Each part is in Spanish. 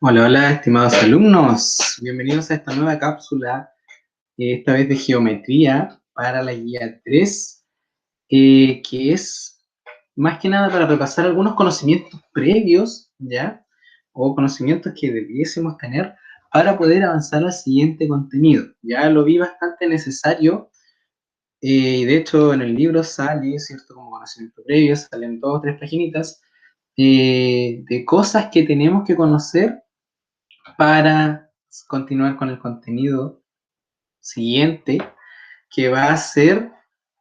Hola, hola, estimados alumnos. Bienvenidos a esta nueva cápsula, esta vez de geometría para la guía 3, que es más que nada para repasar algunos conocimientos previos, ¿ya? O conocimientos que debiésemos tener para poder avanzar al siguiente contenido. Ya lo vi bastante necesario, y de hecho en el libro sale, ¿cierto? Como conocimiento previo, salen dos o tres paginitas de cosas que tenemos que conocer para continuar con el contenido siguiente, que va a ser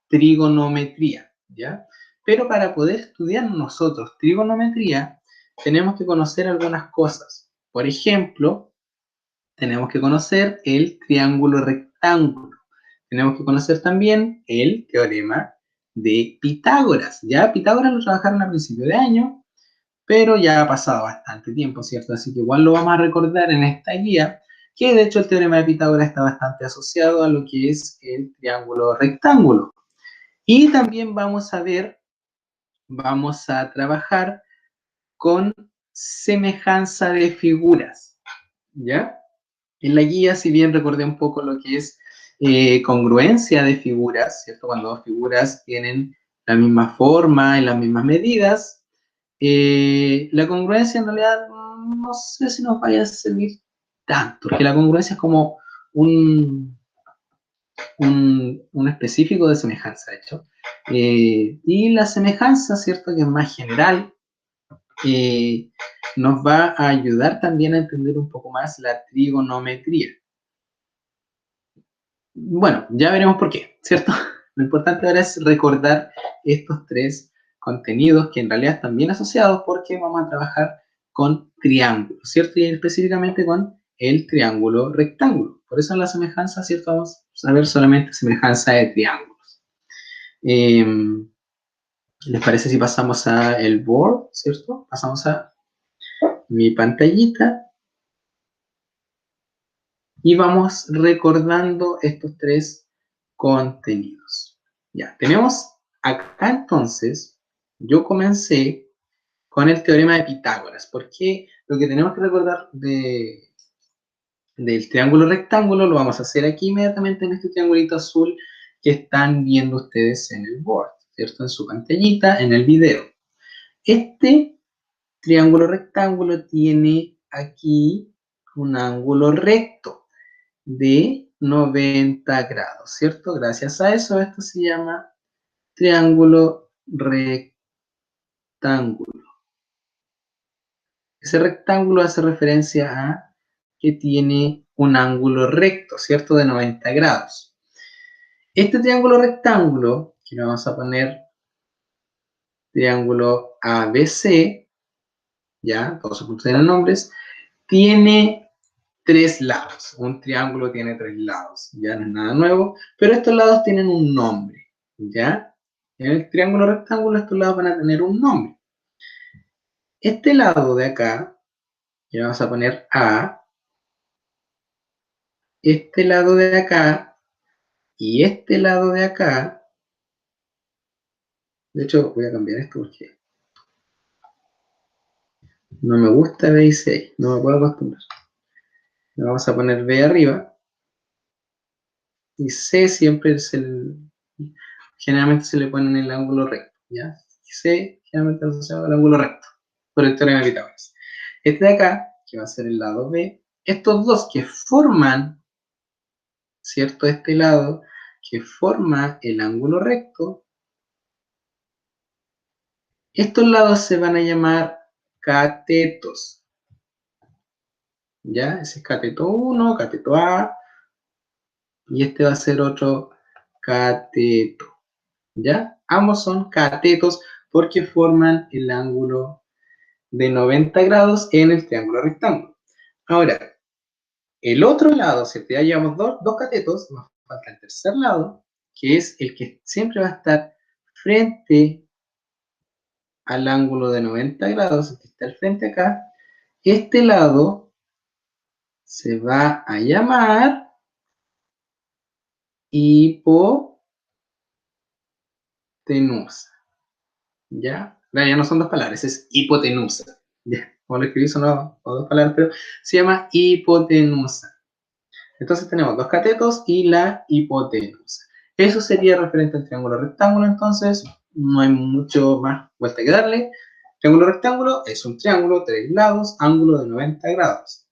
trigonometría, ¿ya? Pero para poder estudiar nosotros trigonometría, tenemos que conocer algunas cosas. Por ejemplo, tenemos que conocer el triángulo rectángulo. Tenemos que conocer también el teorema de Pitágoras, ¿ya? Pitágoras lo trabajaron a principio de año, pero ya ha pasado bastante tiempo, ¿cierto? Así que igual lo vamos a recordar en esta guía, que de hecho el teorema de Pitágoras está bastante asociado a lo que es el triángulo rectángulo. Y también vamos a ver, vamos a trabajar con semejanza de figuras, ¿ya? En la guía, si bien recordé un poco lo que es congruencia de figuras, ¿cierto? Cuando dos figuras tienen la misma forma y las mismas medidas, la congruencia en realidad no sé si nos vaya a servir tanto, porque la congruencia es como un, un específico de semejanza, de hecho. Y la semejanza, ¿cierto? Que es más general, eh, nos va a ayudar también a entender un poco más la trigonometría. Bueno, ya veremos por qué, ¿cierto? Lo importante ahora es recordar estos tres contenidos que en realidad están bien asociados porque vamos a trabajar con triángulos, ¿cierto? Y específicamente con el triángulo rectángulo. Por eso en la semejanza, ¿cierto? Vamos a ver solamente semejanza de triángulos. Eh, ¿Les parece si pasamos a el board, ¿cierto? Pasamos a mi pantallita y vamos recordando estos tres contenidos. Ya, tenemos acá entonces, yo comencé con el teorema de Pitágoras, porque lo que tenemos que recordar del triángulo rectángulo lo vamos a hacer aquí inmediatamente en este triangulito azul que están viendo ustedes en el board, ¿cierto? En su pantallita, en el video. Este triángulo rectángulo tiene aquí un ángulo recto de 90 grados, ¿cierto? Gracias a eso, esto se llama triángulo rectángulo. Ese rectángulo hace referencia a que tiene un ángulo recto, ¿cierto? De 90 grados. Este triángulo rectángulo, que le vamos a poner triángulo ABC, ya, todos sus puntos tienen nombres, tiene tres lados. Un triángulo tiene tres lados, ya no es nada nuevo, pero estos lados tienen un nombre, ¿ya? En el triángulo rectángulo estos lados van a tener un nombre. Este lado de acá, que vamos a poner A, este lado de acá y este lado de acá, de hecho voy a cambiar esto porque no me gusta B y C, no me puedo acostumbrar. Le vamos a poner B arriba y C siempre es generalmente se le pone en el ángulo recto, ¿ya? C generalmente asociado al ángulo recto, por el teorema de Pitágoras. Este de acá, que va a ser el lado B, estos dos que forman, ¿cierto? Este lado que forma el ángulo recto, estos lados se van a llamar catetos, ¿ya? Ese es cateto 1, cateto A, y este va a ser otro cateto, ¿ya? Ambos son catetos porque forman el ángulo de 90 grados en el triángulo rectángulo. Ahora, el otro lado, si ya llevamos dos catetos, nos falta el tercer lado, que es el que siempre va a estar frente al ángulo de 90 grados, el que está al frente acá. Este lado se va a llamar hipotenusa, ¿ya? Ya no son dos palabras, es hipotenusa, ¿ya? como lo escribí, son dos palabras, pero se llama hipotenusa. Entonces tenemos dos catetos y la hipotenusa. Eso sería referente al triángulo rectángulo, entonces no hay mucho más vuelta que darle. Triángulo rectángulo es un triángulo, tres lados, ángulo de 90 grados.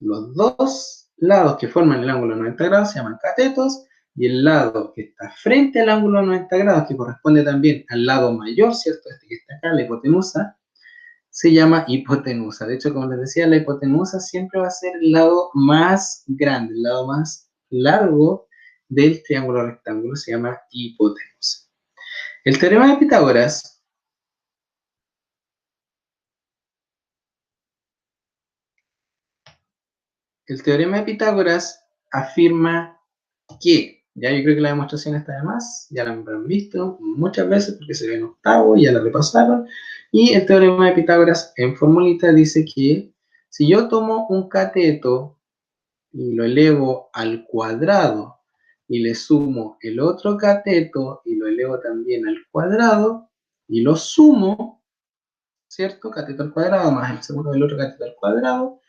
Los dos lados que forman el ángulo de 90 grados se llaman catetos, y el lado que está frente al ángulo de 90 grados, que corresponde también al lado mayor, ¿cierto? Este que está acá, la hipotenusa, se llama hipotenusa. De hecho, como les decía, la hipotenusa siempre va a ser el lado más grande, el lado más largo del triángulo rectángulo, se llama hipotenusa. El teorema de Pitágoras afirma que, ya yo creo que la demostración está de más, ya la han visto muchas veces porque se ve en octavo, ya la repasaron, y el teorema de Pitágoras en formulita dice que si yo tomo un cateto y lo elevo al cuadrado y le sumo el otro cateto y lo elevo también al cuadrado y lo sumo, ¿cierto? Cateto al cuadrado más el segundo del otro cateto al cuadrado,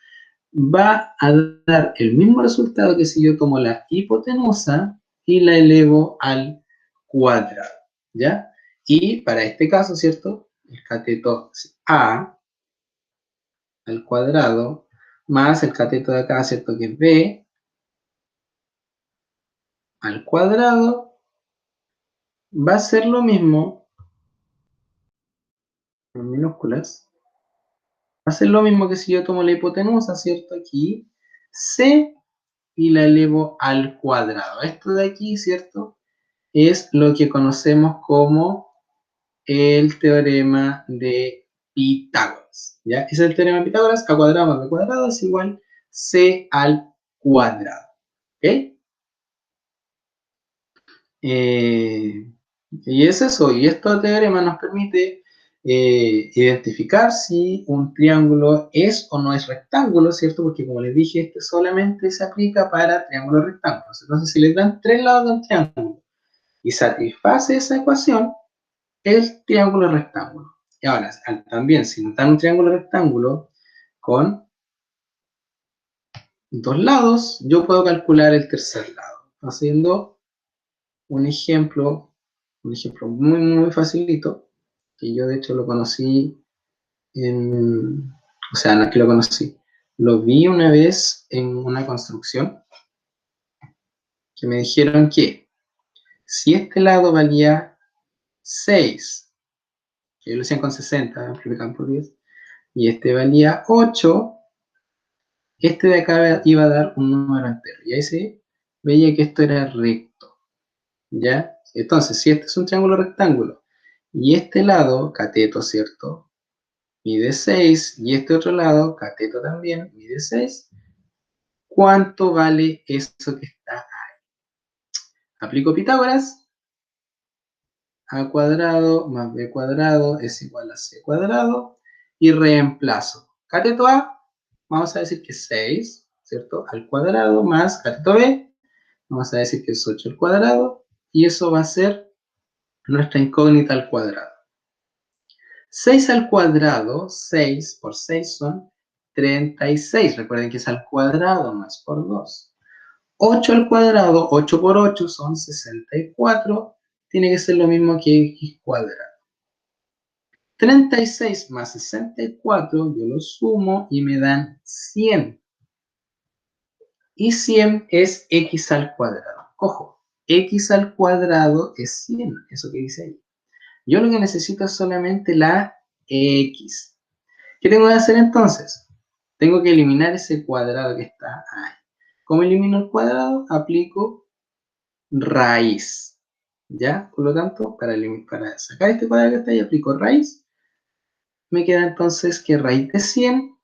va a dar el mismo resultado que si yo tomo la hipotenusa y la elevo al cuadrado, ¿ya? Y para este caso, ¿cierto? El cateto A al cuadrado más el cateto de acá, ¿cierto? Que es B al cuadrado va a ser lo mismo, en minúsculas, va a ser lo mismo que si yo tomo la hipotenusa, ¿cierto? Aquí, C y la elevo al cuadrado. Esto de aquí, ¿cierto? Es lo que conocemos como el teorema de Pitágoras. ¿Ya? Ese es el teorema de Pitágoras, a cuadrado más b cuadrado es igual c al cuadrado. ¿Ok? Y es eso, y este teorema nos permite identificar si un triángulo es o no es rectángulo, ¿cierto? Porque como les dije, este solamente se aplica para triángulos rectángulos. Entonces, si les dan tres lados de un triángulo y satisface esa ecuación, el triángulo rectángulo. Y ahora, también, si nos dan un triángulo rectángulo con dos lados, yo puedo calcular el tercer lado, haciendo un ejemplo muy, muy facilito, que yo de hecho lo conocí o sea, no es que lo conocí, lo vi una vez en una construcción, que me dijeron que si este lado valía 6, que lo hacían con 60, multiplican por 10, y este valía 8, este de acá iba a dar un número entero, y ahí se veía que esto era recto, ¿ya? Entonces, si este es un triángulo rectángulo, y este lado, cateto, ¿cierto? Mide 6, y este otro lado, cateto también, mide 6, ¿cuánto vale eso que está ahí? Aplico Pitágoras, a cuadrado más b cuadrado es igual a c cuadrado, y reemplazo. Cateto a, vamos a decir que es 6, ¿cierto? Al cuadrado más cateto b, vamos a decir que es 8 al cuadrado, y eso va a ser nuestra incógnita al cuadrado. 6 al cuadrado, 6 por 6 son 36. Recuerden que es al cuadrado, no es por 2. 8 al cuadrado, 8 por 8 son 64. Tiene que ser lo mismo que x cuadrado. 36 más 64, yo lo sumo y me dan 100. Y 100 es x al cuadrado. Ojo, x al cuadrado es 100, eso que dice ahí. Yo lo que necesito es solamente la x. ¿Qué tengo que hacer entonces? Tengo que eliminar ese cuadrado que está ahí. ¿Cómo elimino el cuadrado? Aplico raíz. ¿Ya? Por lo tanto, para sacar este cuadrado que está ahí, aplico raíz. Me queda entonces que raíz de 100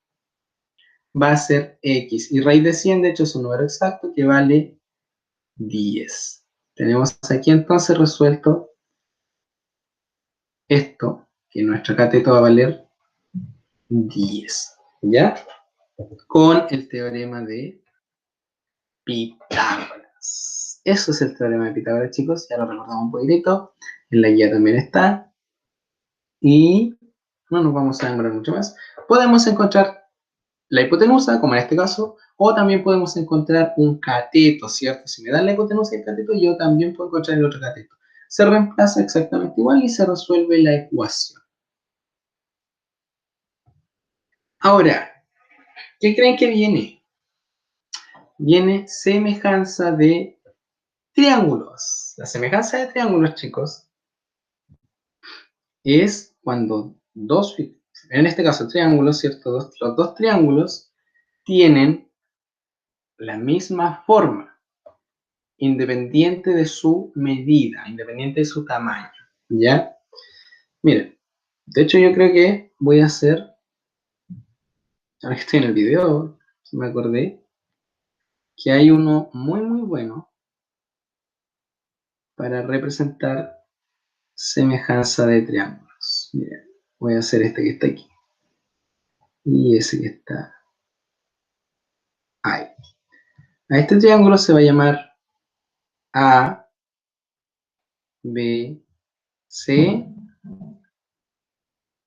va a ser x. Y raíz de 100, de hecho, es un número exacto que vale 10. Tenemos aquí entonces resuelto esto, que nuestro cateto va a valer 10. ¿Ya? Con el teorema de Pitágoras. Eso es el teorema de Pitágoras, chicos. Ya lo recordamos un poquitito. En la guía también está. Y no nos vamos a demorar mucho más. Podemos encontrar la hipotenusa, como en este caso, o también podemos encontrar un cateto, ¿cierto? Si me dan la hipotenusa y el cateto, yo también puedo encontrar el otro cateto. Se reemplaza exactamente igual y se resuelve la ecuación. Ahora, ¿qué creen que viene? Viene semejanza de triángulos. La semejanza de triángulos, chicos, es cuando dos, en este caso triángulos, ¿cierto? Los dos triángulos tienen la misma forma, independiente de su medida, independiente de su tamaño, ¿ya? Miren, de hecho yo creo que voy a hacer, ahora que estoy en el video, me acordé que hay uno muy muy bueno para representar semejanza de triángulos. Miren, voy a hacer este que está aquí y ese que está ahí. A este triángulo se va a llamar A, B, C,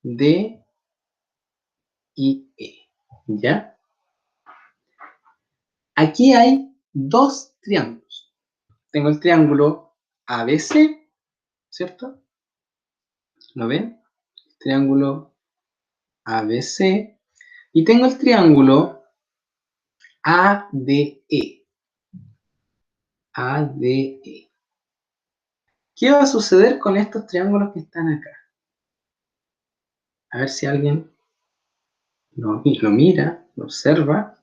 D y E, ¿ya? Aquí hay dos triángulos. Tengo el triángulo ABC, ¿cierto? ¿Lo ven? Triángulo ABC. Y tengo el triángulo ADE. ADE. ¿Qué va a suceder con estos triángulos que están acá? A ver si alguien lo mira, lo observa.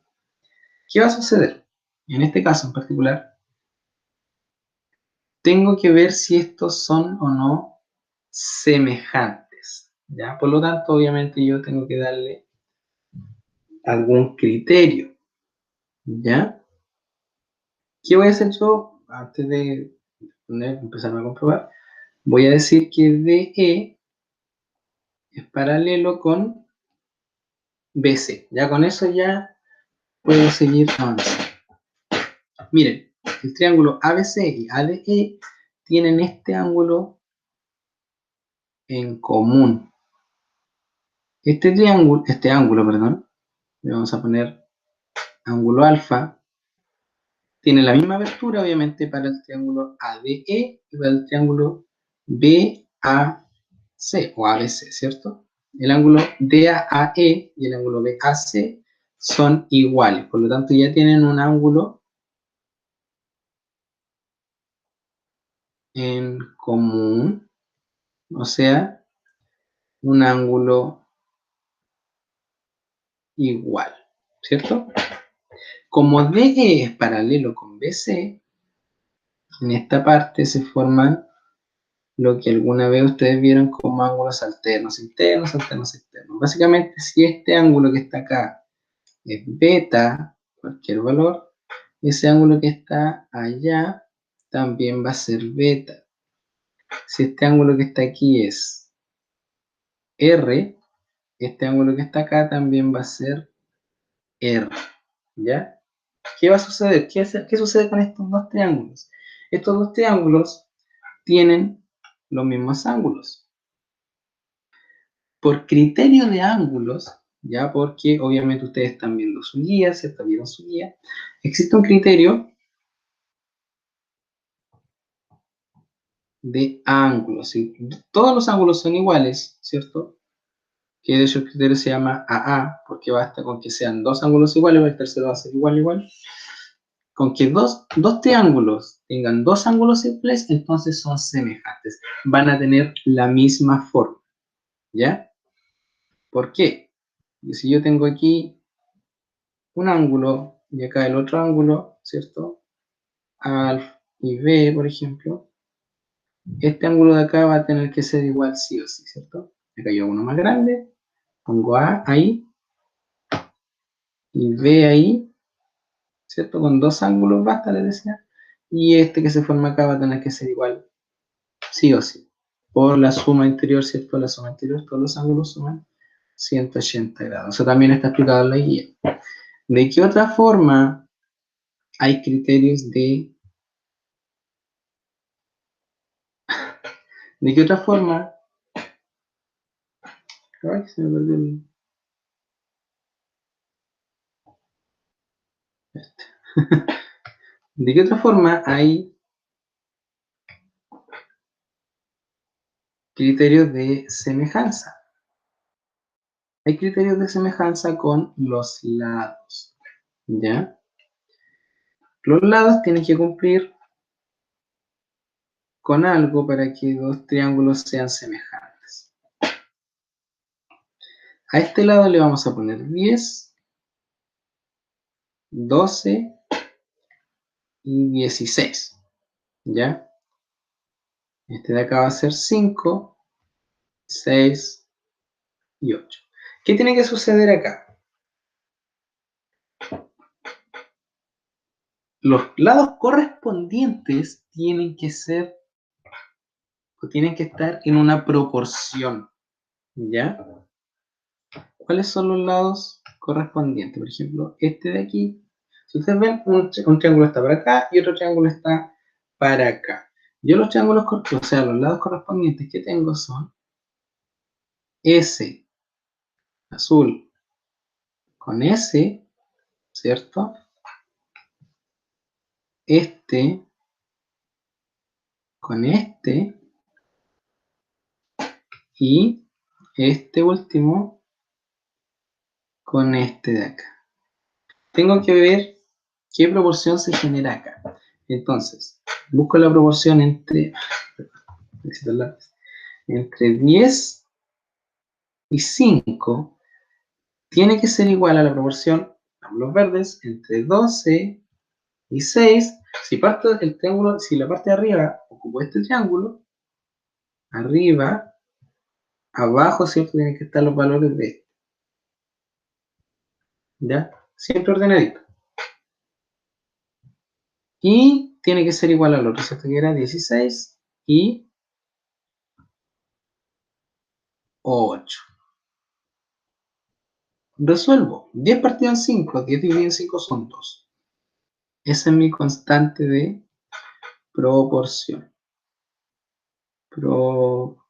¿Qué va a suceder? En este caso en particular, tengo que ver si estos son o no semejantes, ¿ya? Por lo tanto, obviamente yo tengo que darle algún criterio, ¿ya? ¿Qué voy a hacer yo? Antes de empezar a comprobar, voy a decir que DE es paralelo con BC. Ya con eso ya puedo seguir avanzando. Miren, el triángulo ABC y ADE tienen este ángulo en común. Este ángulo, perdón, le vamos a poner ángulo alfa, tiene la misma abertura, obviamente, para el triángulo ADE y para el triángulo BAC o ABC, ¿cierto? El ángulo DAE y el ángulo BAC son iguales, por lo tanto ya tienen un ángulo en común, o sea, un ángulo igual, ¿cierto? Como DE es paralelo con BC, en esta parte se forman lo que alguna vez ustedes vieron como ángulos alternos, internos, alternos, externos. Básicamente, si este ángulo que está acá es beta, cualquier valor, ese ángulo que está allá también va a ser beta. Si este ángulo que está aquí es R, este ángulo que está acá también va a ser R, ¿ya? ¿Qué va a suceder? ¿Qué sucede con estos dos triángulos? Estos dos triángulos tienen los mismos ángulos. Por criterio de ángulos, ya porque obviamente ustedes están viendo su guía, ¿cierto? Vieron su guía. Existe un criterio de ángulos. ¿Sí? Todos los ángulos son iguales, ¿cierto? Que de hecho el criterio se llama AA, porque basta con que sean dos ángulos iguales, el tercero va a ser igual, igual. Con que dos triángulos tengan dos ángulos iguales, entonces son semejantes. Van a tener la misma forma, ¿ya? ¿Por qué? Y si yo tengo aquí un ángulo y acá el otro ángulo, ¿cierto? A y B, por ejemplo, este ángulo de acá va a tener que ser igual sí o sí, ¿cierto? Acá yo hago uno más grande, pongo A ahí y B ahí, ¿cierto? Con dos ángulos basta, les decía. Y este que se forma acá va a tener que ser igual sí o sí. Por la suma interior, ¿cierto? La suma interior, todos los ángulos suman 180 grados. Eso también está explicado en la guía. ¿De qué otra forma hay criterios ¿De qué otra forma Ay, se me perdió este. ¿De qué otra forma hay criterios de semejanza? Hay criterios de semejanza con los lados, ¿ya? Los lados tienen que cumplir con algo para que dos triángulos sean semejantes. A este lado le vamos a poner 10, 12 y 16, ¿ya? Este de acá va a ser 5, 6 y 8. ¿Qué tiene que suceder acá? Los lados correspondientes tienen que ser, o tienen que estar en una proporción, ¿ya? ¿Cuáles son los lados correspondientes? Por ejemplo, este de aquí. Si ustedes ven, un triángulo está para acá y otro triángulo está para acá. Yo los triángulos, o sea, los lados correspondientes que tengo son S azul con S, ¿cierto? Este con este y este último con este de acá. Tengo que ver qué proporción se genera acá. Entonces, busco la proporción entre 10 y 5. Tiene que ser igual a la proporción, los verdes, entre 12 y 6. Si parto del triángulo, si la parte de arriba ocupo este triángulo, arriba, abajo, ¿cierto? Tienen que estar los valores de este. ¿Ya? Siempre ordenadito. Y tiene que ser igual al otro, ¿cierto? Que era 16 y 8. Resuelvo. 10 partido en 5, 10 dividido en 5 son 2. Esa es mi constante de proporción. Proporción.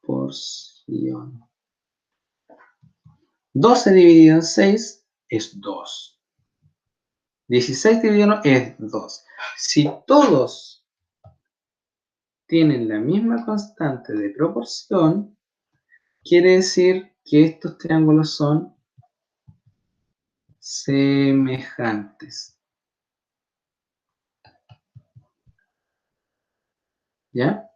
12 dividido en 6 es 2. 16 dividido en 1 es 2. Si todos tienen la misma constante de proporción, quiere decir que estos triángulos son semejantes. ¿Ya?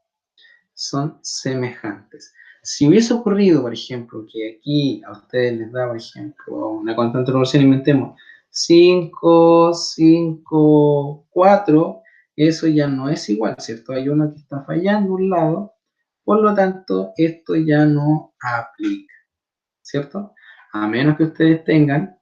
Son semejantes. Si hubiese ocurrido, por ejemplo, que aquí a ustedes les da, por ejemplo, una constante de proporción, inventemos 5, 5, 4, eso ya no es igual, ¿cierto? Hay uno que está fallando un lado, por lo tanto, esto ya no aplica, ¿cierto? A menos que ustedes tengan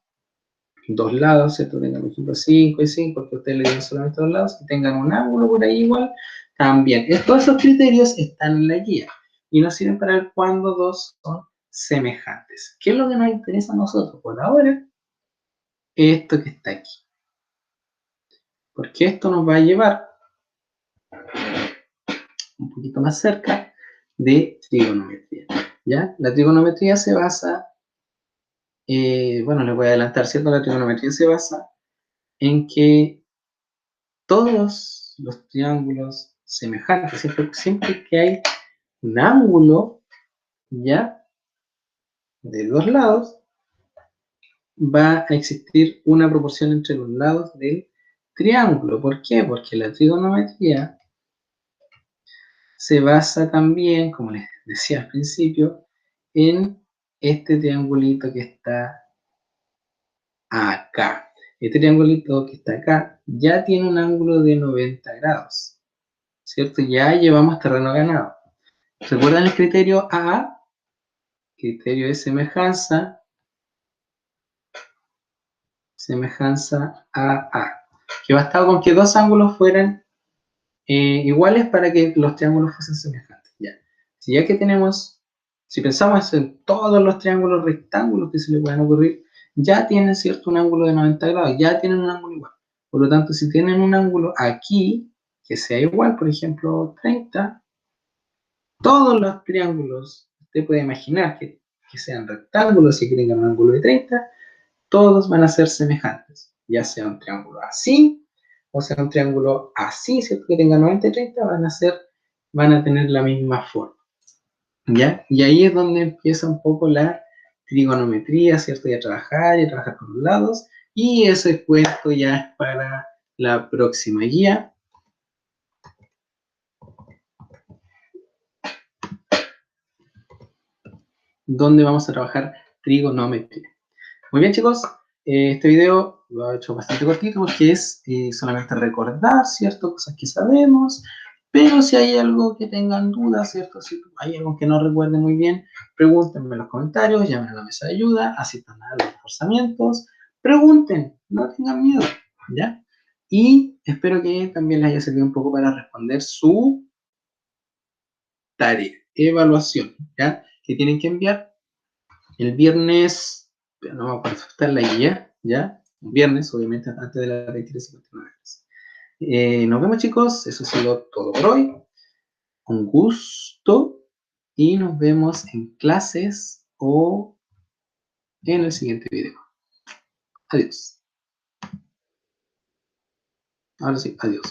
dos lados, ¿cierto? Tengan, por ejemplo, 5 y 5, que ustedes le den solamente dos lados, y tengan un ángulo por ahí igual, también. Todos esos criterios están en la guía y nos sirven para ver cuándo dos son semejantes. ¿Qué es lo que nos interesa a nosotros por ahora? Esto que está aquí. Porque esto nos va a llevar un poquito más cerca de trigonometría. ¿Ya? La trigonometría se basa, bueno, les voy a adelantar, ¿cierto? La trigonometría se basa en que todos los triángulos semejantes, siempre que hay un ángulo, ¿ya? De dos lados, va a existir una proporción entre los lados del triángulo. ¿Por qué? Porque la trigonometría se basa también, como les decía al principio, en este triangulito que está acá. Este triangulito que está acá ya tiene un ángulo de 90 grados, ¿cierto? Ya llevamos terreno ganado. ¿Recuerdan el criterio AA? Criterio de semejanza, semejanza AA, que bastaba con que dos ángulos fueran iguales para que los triángulos fuesen semejantes. Ya. Si ya que tenemos, si pensamos en todos los triángulos rectángulos que se le puedan ocurrir, ya tienen, ¿cierto?, un ángulo de 90 grados, ya tienen un ángulo igual. Por lo tanto, si tienen un ángulo aquí que sea igual, por ejemplo, 30, todos los triángulos, usted puede imaginar que que sean rectángulos, si quieren ganar un ángulo de 30, todos van a ser semejantes, ya sea un triángulo así, o sea un triángulo así, ¿cierto? Que tenga 90 y 30, van a tener la misma forma, ¿ya? Y ahí es donde empieza un poco la trigonometría, ¿cierto? Y a trabajar con los lados, y ese cuento ya es para la próxima guía, donde vamos a trabajar trigonometría. Muy bien, chicos, este video lo he hecho bastante cortito porque es solamente recordar, ¿cierto? Cosas que sabemos, pero si hay algo que tengan dudas, ¿cierto? Si hay algo que no recuerden muy bien, pregúntenme en los comentarios, llamen a la mesa de ayuda, asistan a los reforzamientos, pregunten, no tengan miedo, ¿ya? Y espero que también les haya servido un poco para responder su tarea, evaluación, ¿ya? Que tienen que enviar el viernes, no me acuerdo, está en la guía, ¿ya? El viernes, obviamente, antes de las 23:59 horas. Nos vemos, chicos. Eso ha sido todo por hoy. Un gusto. Y nos vemos en clases o en el siguiente video. Adiós. Ahora sí, adiós.